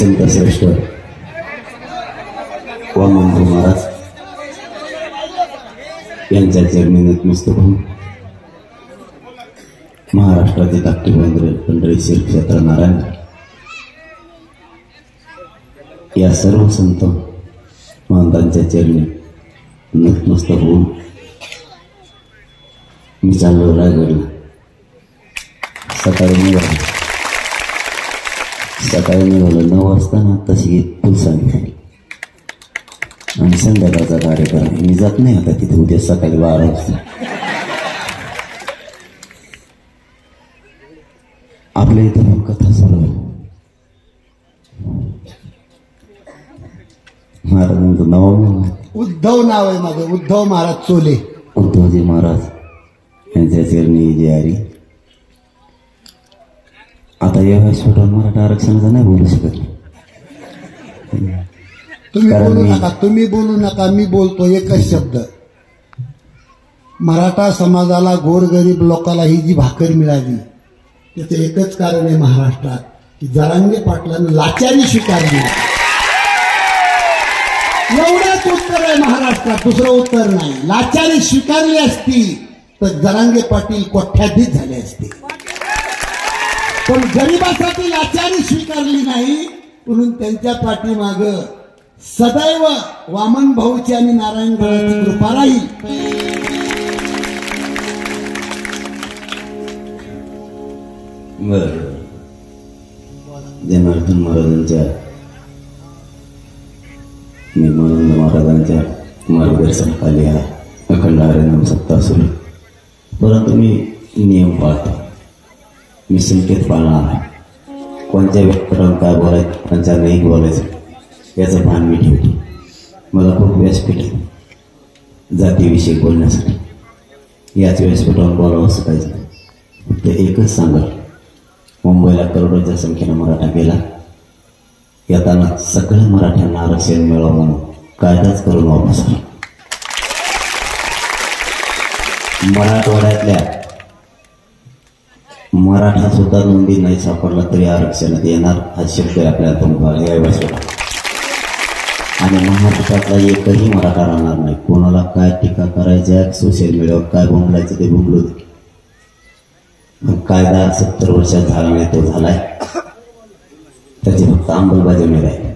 संतश्रेष्ठ वामनभाऊ महाराज यांच्या चरणी नतमस्तक होऊन महाराष्ट्राचे धाकटे पंढरी श्री क्षेत्र नारायण या सर्व संत महंतांच्या चरणी नतमस्तक होऊन मी चाललो रायगडला. सकाळी निघालो 9 वाजता ना तशी फुल सांगितली आणि संध्याकाळचा कार्यक्रम. मी जात नाही आता तिथे, उद्या सकाळी 12 वाजता. आपल्या इथं पण कथा सुरू आहे. महाराजांचं नाव उद्धव नाव आहे माझं, उद्धव महाराज चोले. उद्धवजी महाराज यांच्या चरणी जी आरी. आता या व्यासपीठावर मराठा आरक्षणाचं नाही बोलू शकत. तुम्ही बोलू नका, मी बोलतो एकच शब्द. मराठा समाजाला, गोरगरीब लोकांना ही जी भाकर मिळाली त्याचं एकच कारण आहे महाराष्ट्रात, की जरांगे पाटलांनी लाचारी स्वीकारली. एवढंच उत्तर आहे महाराष्ट्रात, दुसरं उत्तर नाही. लाचारी स्वीकारली असती तर जरांगे पाटील कोट्याधीश झाले असते, पण गरिबासाठी लाचारी स्वीकारली नाही. म्हणून त्यांच्या पाठीमाग सदैव वामन भाऊची आणि नारायण गडाची कृपा राहील. जनार्दन महाराजांच्या निर्मलानंद महाराजांच्या मार्गदर्शनाखाली हा अखंड हरिनाम सप्ताह सुरू. परंतु मी नियम पाळतो, मी संकेत पाळणार. कोणत्या व्यक्तीला काय बोलायचं, त्यांच्या नाही बोलायचं याचं भान मी ठेवतो. मला खूप व्यासपीठ आहे जातीविषयी बोलण्यासाठी. याच व्यासपीठावर बोलावं असं काहीच नाही. फक्त एकच सांगल, मुंबईला करोडोच्या संख्येनं मराठा गेला. येताना सगळ्या मराठ्यांना आरक्षण मिळावं म्हणून कायदाच करून वापस आला. मराठवाड्यातल्या मराठा सुद्धा नोंदी नाही सापडला तरी आरक्षणात येणार हा शब्द आपल्याला तुमचा यावेळेस होता. आणि महाराष्ट्रातला एकही मराठा राहणार नाही. कोणाला काय टीका करायच्या, सोशल मीडियावर काय बोंबलायचं ते बोंबलो. कायदा 70 वर्षात झाला नाही, तो झालाय. त्याची फक्त अंमलबजावणी राहील.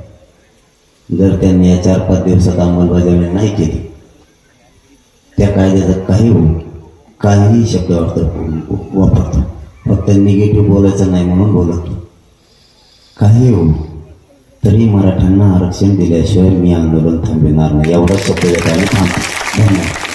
जर त्यांनी या 4-5 दिवसात अंमलबजावणी नाही केली, त्या कायद्याचं काहीही शब्द वापरतो. फक्त निगेटिव्ह बोलायचं नाही म्हणून बोलतो. काही होऊ तरी मराठ्यांना आरक्षण दिल्याशिवाय मी आंदोलन थांबविणार नाही. एवढा शब्द देताना थांबतो. धन्यवाद.